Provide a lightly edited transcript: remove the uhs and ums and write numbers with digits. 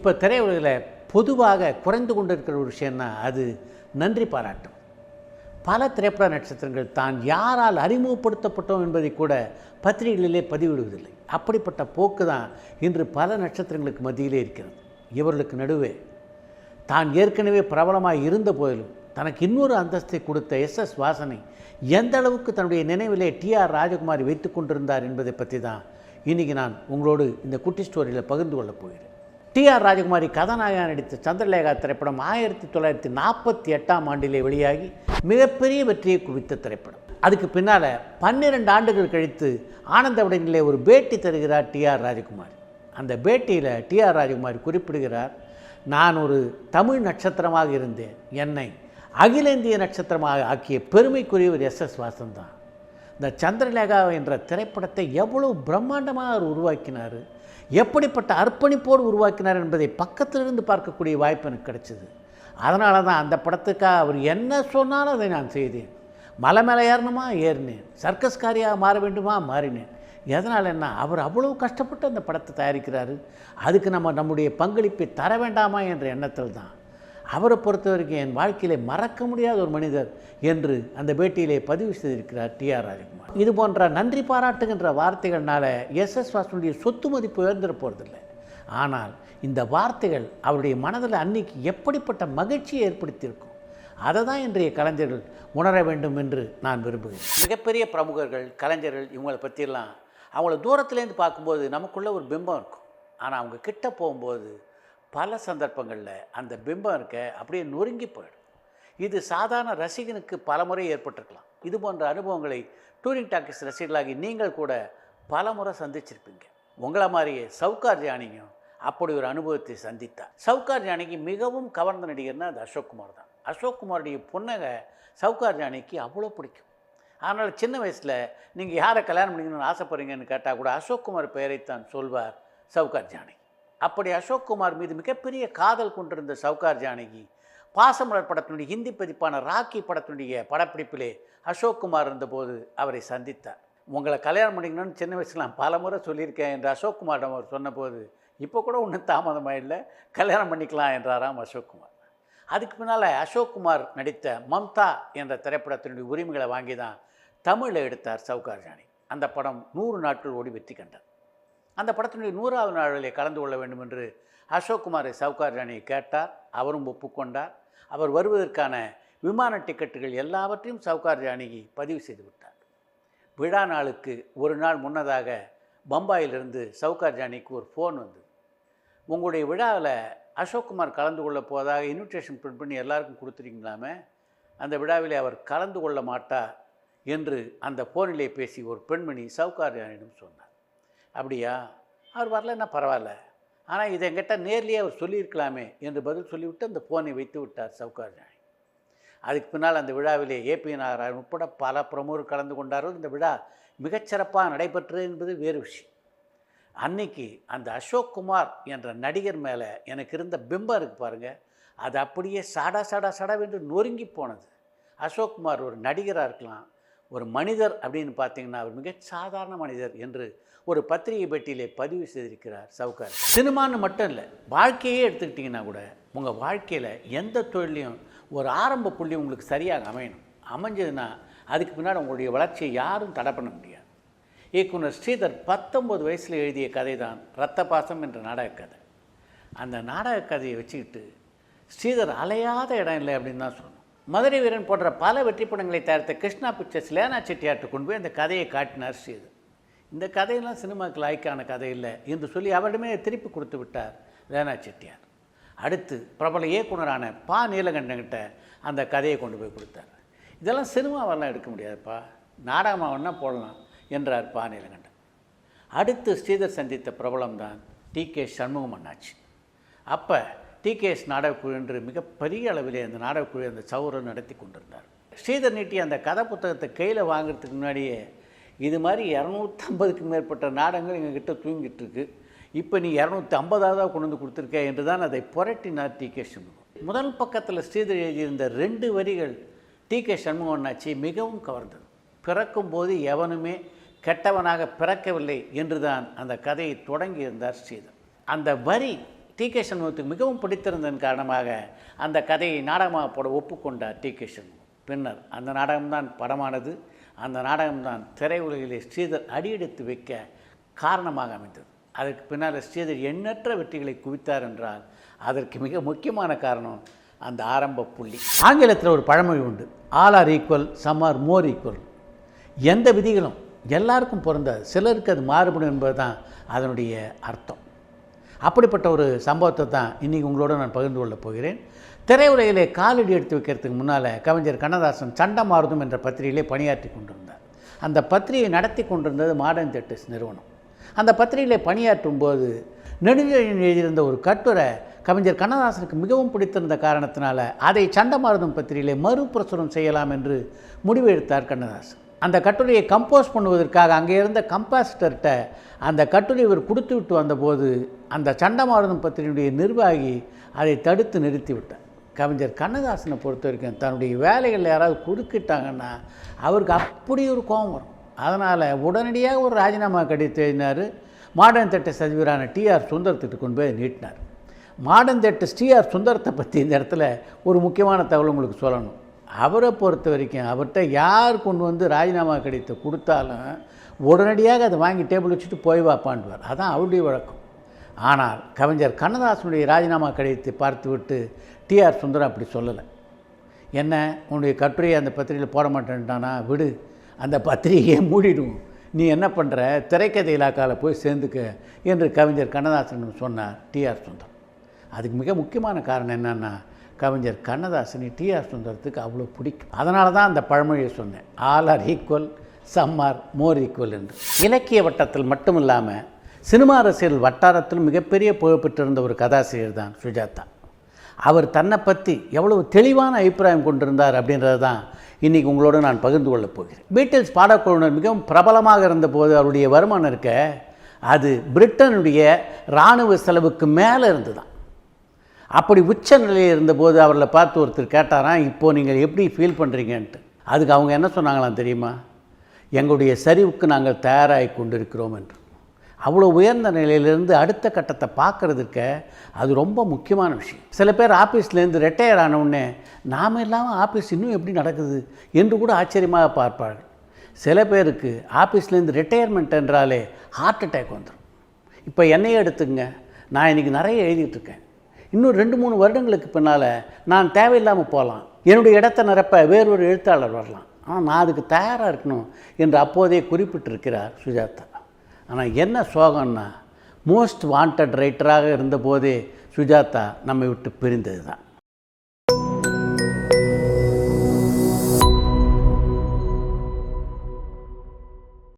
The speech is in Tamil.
இப்போ திரையுலகில் பொதுவாக குறைந்து கொண்டிருக்கிற ஒரு விஷயம்னா அது நன்றி பாராட்டும். பல திரைப்பட நட்சத்திரங்கள் தான் யாரால் அறிமுகப்படுத்தப்பட்டோம் என்பதை கூட பத்திரிகைகளிலே பதிவிடுவதில்லை. அப்படிப்பட்ட போக்கு தான் இன்று பல நட்சத்திரங்களுக்கு மத்தியிலே இருக்கிறது. இவர்களுக்கு நடுவே தான் ஏற்கனவே பிரபலமாக இருந்த போதிலும் தனக்கு இன்னொரு அந்தஸ்தை கொடுத்த எஸ் வாசனை எந்த அளவுக்கு தன்னுடைய நினைவிலே டிஆர் ராஜகுமாரி வைத்து கொண்டிருந்தார் என்பதை பற்றி தான் இன்றைக்கி நான் உங்களோடு இந்த குட்டி ஸ்டோரியில் பகிர்ந்து கொள்ளப் போகிறேன். டிஆர் ராஜகுமாரி கதாநாயகன் நடித்த சந்திரலேகா திரைப்படம் 1948ஆம் ஆண்டிலே வெளியாகி மிகப்பெரிய வெற்றியை குவித்த திரைப்படம். அதுக்கு பின்னால் 12 ஆண்டுகள் கழித்து ஆனந்த விடனிலே ஒரு பேட்டி தருகிறார் டிஆர் ராஜகுமாரி. அந்த பேட்டியில் டிஆர் ராஜகுமாரி குறிப்பிடுகிறார், நான் ஒரு தமிழ் நட்சத்திரமாக இருந்தேன், என்னை அகில இந்திய நட்சத்திரமாக ஆக்கிய பெருமைக்குரியவர் எஸ் வாசன் தான். இந்த சந்திரலேகா என்ற திரைப்படத்தை எவ்வளவு பிரம்மாண்டமாக அவர் உருவாக்கினார், எப்படிப்பட்ட அர்ப்பணிப்போடு உருவாக்கினார் என்பதை பக்கத்திலிருந்து பார்க்கக்கூடிய வாய்ப்பு எனக்கு கிடைச்சிது. அதனால தான் அந்த படத்துக்காக அவர் என்ன சொன்னாலும் அதை நான் செய்தேன். மலை மேலே ஏறணுமா ஏறினேன், சர்க்கஸ்காரியாக மாற வேண்டுமா மாறினேன். எதனால் என்ன, அவர் அவ்வளோ கஷ்டப்பட்டு அந்த படத்தை தயாரிக்கிறாரு, அதுக்கு நம்முடைய பங்களிப்பை தர வேண்டாமா என்ற எண்ணத்தில் தான். அவரை பொறுத்த வரைக்கும் என் வாழ்க்கையிலே மறக்க முடியாத ஒரு மனிதர் என்று அந்த பேட்டியிலே பதிவு செய்திருக்கிறார் டிஆர் ராஜகுமார். இது போன்ற நன்றி பாராட்டுகின்ற வார்த்தைகள்னால எஸ் வாசனுடைய சொத்து மதிப்பு உயர்ந்துட போகிறதில்லை. ஆனால் இந்த வார்த்தைகள் அவருடைய மனதில் அன்னைக்கு எப்படிப்பட்ட மகிழ்ச்சியை ஏற்படுத்தியிருக்கும், அதை தான் இன்றைய கலைஞர்கள் உணர வேண்டும் என்று நான் விரும்புகிறேன். மிகப்பெரிய பிரமுகர்கள், கலைஞர்கள், இவங்களை பற்றியெல்லாம் அவங்கள தூரத்துலேருந்து பார்க்கும்போது நமக்குள்ளே ஒரு பிம்பம் இருக்கும். ஆனால் அவங்க கிட்ட போகும்போது பல சந்தர்ப்பங்களில் அந்த பிம்பம் இருக்க அப்படியே நொறுங்கி போயிடும். இது சாதாரண ரசிகனுக்கு பல முறை ஏற்பட்டிருக்கலாம். இது போன்ற அனுபவங்களை டூரிங் டாக்கீஸ் ரசிகர்களாகி நீங்கள் கூட பல முறை சந்திச்சிருப்பீங்க. உங்களை மாதிரியே சவுகார் ஜானியும் அப்படி ஒரு அனுபவத்தை சந்தித்தார். சவுகார் ஜானிக்கு மிகவும் கவர்ந்த நடிகர்னா அது அசோக் குமார் தான். அசோக் குமாருடைய புன்னகை சவுகார் ஜானிக்கு அவ்வளோ பிடிக்கும். அதனால் சின்ன வயசில் நீங்கள் யாரை கல்யாணம் பண்ணிக்கணும்னு ஆசைப்படுறீங்கன்னு கேட்டால் கூட அசோக் குமார் பெயரைத்தான் சொல்வார் சவுகார் ஜானகி. அப்படி அசோக் குமார் மீது மிகப்பெரிய காதல் கொண்டிருந்த சவுகார் ஜானகி பாசமலர் படத்தினுடைய ஹிந்தி பதிப்பான ராக்கி படத்தினுடைய படப்பிடிப்பிலே அசோக் குமார் இருந்தபோது அவரை சந்தித்தார். உங்களை கல்யாணம் பண்ணிக்கணும்னு சின்ன வயசில் நான் பல முறை சொல்லியிருக்கேன் என்று அசோக் குமாரிடம் அவர் சொன்னபோது, இப்போ கூட ஒன்றும் தாமதமாக இல்லை, கல்யாணம் பண்ணிக்கலாம் என்றாராம் அசோக் குமார். அதுக்கு பின்னால் அசோக் குமார் நடித்த மம்தா என்ற திரைப்படத்தினுடைய உரிமைகளை வாங்கி தான் தமிழில் எடுத்தார் சவுகார் ஜானகி. அந்த படம் 100 நாட்கள் ஓடி வெற்றி கண்டார். அந்த படத்தினுடைய 100வது நாளிலே கலந்து கொள்ள வேண்டும் என்று அசோக் குமாரை சவுகார் ஜானகி கேட்டார். அவரும் ஒப்புக்கொண்டார். அவர் வருவதற்கான விமான டிக்கெட்டுகள் எல்லாவற்றையும் சவுகார் ஜானகி பதிவு செய்து விட்டார். விழா நாளுக்கு ஒரு நாள் முன்னதாக பம்பாயிலிருந்து சவுகார் ஜானகிக்கு ஒரு ஃபோன் வந்தது. உங்களுடைய விழாவில் அசோக் குமார் கலந்து கொள்ள போவதாக இன்விடேஷன் பிரிண்ட் பண்ணி எல்லாருக்கும் கொடுத்துருக்கீங்களாமே, அந்த விழாவிலே அவர் கலந்து கொள்ள மாட்டார் என்று அந்த ஃபோனிலே பேசி ஒரு பெண்மணி சவுகார் ஜானகியிடம் சொன்னார். அப்படியா, அவர் வரலன்னா பரவாயில்ல, ஆனால் இதை என்கிட்ட நேர்லேயே அவர் சொல்லியிருக்கலாமே என்று பதில் சொல்லிவிட்டு அந்த ஃபோனை வைத்து விட்டார் சவுகார் ஜானகி. அதுக்கு பின்னால் அந்த விழாவிலே ஏபி நாராயணன் உட்பட பல பிரமுகர் கலந்து கொண்டார்கள். இந்த விழா மிகச்சிறப்பாக நடைபெற்றது என்பது வேறு விஷயம். அன்னைக்கு அந்த அசோக் குமார் என்ற நடிகர் மேலே எனக்கு இருந்த பிம்பம் இருக்குது பாருங்கள், அது அப்படியே சடவென்று நொறுங்கி போனது. அசோக் குமார் ஒரு நடிகராக இருக்கலாம், ஒரு மனிதர் அப்படின்னு பார்த்தீங்கன்னா அவர் மிக சாதாரண மனிதர் என்று ஒரு பத்திரிகை பேட்டியிலே பதிவு செய்திருக்கிறார் சவுகார். சினிமான்னு மட்டும் இல்லை, வாழ்க்கையே எடுத்துக்கிட்டிங்கன்னா கூட உங்கள் வாழ்க்கையில் எந்த தொழிலையும் ஒரு ஆரம்ப புள்ளி உங்களுக்கு சரியாக அமையணும். அமைஞ்சதுன்னா அதுக்கு பின்னாடி உங்களுடைய வளர்ச்சியை யாரும் தடை பண்ண முடியாது. இயக்குனர் ஸ்ரீதர் 19 வயசில் எழுதிய கதை தான் இரத்த பாசம் என்ற நாடக கதை. அந்த நாடக கதையை வச்சுக்கிட்டு ஸ்ரீதர் அலையாத இடம் இல்லை அப்படின்னு தான் சொல்லணும். மதுரை வீரன் போன்ற பல வெற்றி படங்களை தயாரித்த கிருஷ்ணா பிக்சர்ஸ் லேனா செட்டியார்ட்ட கொண்டு போய் அந்த கதையை காட்டினார் ஸ்ரீதர். இந்த கதையெல்லாம் சினிமாவுக்கு லாய்க்கான கதை இல்லை என்று சொல்லி அவரிடமே திருப்பி கொடுத்து விட்டார் லேனா செட்டியார். அடுத்து பிரபல இயக்குனரான பா நீலகண்டன்கிட்ட அந்த கதையை கொண்டு போய் கொடுத்தார். இதெல்லாம் சினிமாவெல்லாம் எடுக்க முடியாதுப்பா, நாடகமாக வேணால் போடலாம் என்றார் பா நீலகண்டன். அடுத்து ஸ்ரீதர் சந்தித்த பிரபலம்தான் டி.கே. சண்முகம் அண்ணாச்சி. அப்போ டி.கே.எஸ். நாடகக்குழு என்று மிகப்பெரிய அளவிலே அந்த நாடகக்குழு அந்த சௌரம் நடத்தி கொண்டிருந்தார். ஸ்ரீதர் நீட்டி அந்த கதை புத்தகத்தை கையில் வாங்கிறதுக்கு முன்னாடியே இது மாதிரி 250க்கும் மேற்பட்ட நாடகங்கள் எங்ககிட்ட தூங்கிட்டு இருக்கு, இப்போ நீ 250ஆவதாக கொண்டு வந்து கொடுத்துருக்க என்று தான் அதை புரட்டினார் டி.கே. சண்முகம். முதல் பக்கத்தில் ஸ்ரீதர் எழுதியிருந்த 2 வரிகள் டி.கே. சண்முகம் அண்ணாச்சி மிகவும் கவர்ந்தது. பிறக்கும்போது எவனுமே கெட்டவனாக பிறக்கவில்லை என்றுதான் அந்த கதையை தொடங்கியிருந்தார் ஸ்ரீதர். அந்த வரி டி.கே. சண்முகத்துக்கு மிகவும் பிடித்திருந்ததன் காரணமாக அந்த கதையை நாடகமாக போட ஒப்புக்கொண்டார் டி.கே. சண்முகம். பின்னர் அந்த நாடகம்தான் படமானது. அந்த நாடகம்தான் திரையுலகிலே ஸ்ரீதர் அடியெடுத்து வைக்க காரணமாக அமைந்தது. அதற்கு பின்னால் ஸ்ரீதர் எண்ணற்ற வெற்றிகளை குவித்தார் என்றால் அதற்கு மிக முக்கியமான காரணம் அந்த ஆரம்ப புள்ளி. ஆங்கிலத்தில் ஒரு பழமொழி உண்டு, all are equal, some are more equal. எந்த விதிகளும் எல்லாருக்கும் பொருந்தாது, சிலருக்கு அது மாறுபடும் என்பது தான் அதனுடைய அர்த்தம். அப்படிப்பட்ட ஒரு சம்பவத்தை தான் இன்றைக்கி உங்களோட நான் பகிர்ந்து கொள்ளப் போகிறேன். திரையுலகிலே காலடி எடுத்து வைக்கிறதுக்கு முன்னால் கவிஞர் கண்ணதாசன் சண்டமாருதம் என்ற பத்திரிகையிலே பணியாற்றி கொண்டிருந்தார். அந்த பத்திரிகை நடத்தி கொண்டிருந்தது மாடர்ன் தியேட்டர்ஸ் நிறுவனம். அந்த பத்திரிகையிலே பணியாற்றும் போது நெடுஞ்செழியன் எழுதியிருந்த ஒரு கட்டுரை கவிஞர் கண்ணதாசனுக்கு மிகவும் பிடித்திருந்த காரணத்தினால அதை சண்டமாருதம் பத்திரிகையிலே மறுபிரசுரம் செய்யலாம் என்று முடிவு எடுத்தார் கண்ணதாசன். அந்த கட்டுரையை கம்போஸ் பண்ணுவதற்காக அங்கே இருந்த கம்பாசிட்டர்கிட்ட அந்த கட்டுரை இவர் கொடுத்து விட்டு வந்தபோது அந்த சண்டமாருதம் பத்திரிகையுடைய நிர்வாகி அதை தடுத்து நிறுத்திவிட்டார். கவிஞர் கண்ணதாசனை பொறுத்த வரைக்கும் தன்னுடைய வேலைகள் யாராவது கொடுக்கிட்டாங்கன்னா அவருக்கு அப்படி ஒரு கோபம் வரும். அதனால் உடனடியாக ஒரு ராஜினாமா கடிதத்தை எழுதினார். மாடர்ன் தியேட்டர்ஸ் அதிபரான டி.ஆர். சுந்தரத்திட்ட கொண்டு போய் நீட்டினார். Modern theatres TR. சுந்தரத்தை பற்றி இந்த இடத்துல ஒரு முக்கியமான தகவல் உங்களுக்கு சொல்லணும். அவரை பொறுத்த வரைக்கும் அவர்கிட்ட யார் கொண்டு வந்து ராஜினாமா கடிதத்தை கொடுத்தாலும் உடனடியாக அதை வாங்கி டேபிள் வச்சுட்டு போய் வாப்பாண்டுவார். அதான் அவருடைய வழக்கம். ஆனால் கவிஞர் கண்ணதாசனுடைய ராஜினாமா கடிதத்தை பார்த்துவிட்டு டி.ஆர். சுந்தரம் அப்படி சொல்லலை. என்ன, உன்னுடைய கட்டுரையை அந்த பத்திரிகையில் போட மாட்டேன்ட்டானா, விடு, அந்த பத்திரிகையை மூடிடும், நீ என்ன பண்ணுற, திரைக்கதை இலாக்காவில் போய் சேர்ந்துக்க என்று கவிஞர் கண்ணதாசன் சொன்னார் டி.ஆர். சுந்தரம். அதுக்கு மிக முக்கியமான காரணம் என்னென்னா, கவிஞர் கண்ணதாசனை டி.ஆர். சுந்தரத்துக்கு அவ்வளோ பிடிக்கும். அதனால தான் அந்த பழமொழியை சொன்னேன், all are equal, some are more equal என்று. இலக்கிய வட்டத்தில் மட்டும் இல்லாமல் சினிமா அரசியல் வட்டாரத்தில் மிகப்பெரிய புகழ்பெற்றிருந்த ஒரு கதாசிரியர் தான் சுஜாதா. அவர் தன்னை பற்றி எவ்வளவு தெளிவான அபிப்பிராயம் கொண்டிருந்தார் அப்படின்றது தான் இன்றைக்கி உங்களோடு நான் பகிர்ந்து கொள்ளப் போகிறேன். பீட்டில்ஸ் பாடக்குழுவினர் மிகவும் பிரபலமாக இருந்தபோது அவருடைய வருமானம் இருக்க அது பிரிட்டனுடைய இராணுவ செலவுக்கு மேலே இருந்து தான். அப்படி உச்ச நிலையில் இருந்தபோது அவர்களை பார்த்து ஒருத்தர் கேட்டாராம், இப்போது நீங்கள் எப்படி ஃபீல் பண்ணுறீங்கன்ட்டு. அதுக்கு அவங்க என்ன சொன்னாங்களாம் தெரியுமா, எங்களுடைய சரிவுக்கு நாங்கள் தயாராகி கொண்டிருக்கிறோம் என்று. அவ்வளோ உயர்ந்த நிலையிலிருந்து அடுத்த கட்டத்தை பார்க்குறதுக்கு அது ரொம்ப முக்கியமான விஷயம். சில பேர் ஆஃபீஸ்லேருந்து ரிட்டையர் ஆனவுடனே நாம் இல்லாமல் ஆஃபீஸ் இன்னும் எப்படி நடக்குது என்று கூட ஆச்சரியமாக பார்ப்பார்கள். சில பேருக்கு ஆஃபீஸ்லேருந்து ரிட்டையர்மெண்ட் என்றாலே ஹார்ட் அட்டாக் வந்துடும். இப்போ என்னையே எடுத்துங்க, நான் இன்றைக்கி நிறைய எழுதிட்டுருக்கேன். இன்னும் 2-3 வருடங்களுக்கு பின்னால் நான் தேவையில்லாமல் போகலாம், என்னுடைய இடத்தை நிரப்ப வேறொரு எழுத்தாளர் வரலாம், ஆனால் நான் அதுக்கு தயாராக இருக்கணும் என்று அப்போதே குறிப்பிட்டிருக்கிறார் சுஜாதா. ஆனால் என்ன சோகம்னா, மோஸ்ட் வாண்டட் ரைட்டராக இருந்தபோதே சுஜாதா நம்மை விட்டு பிரிந்தது தான்.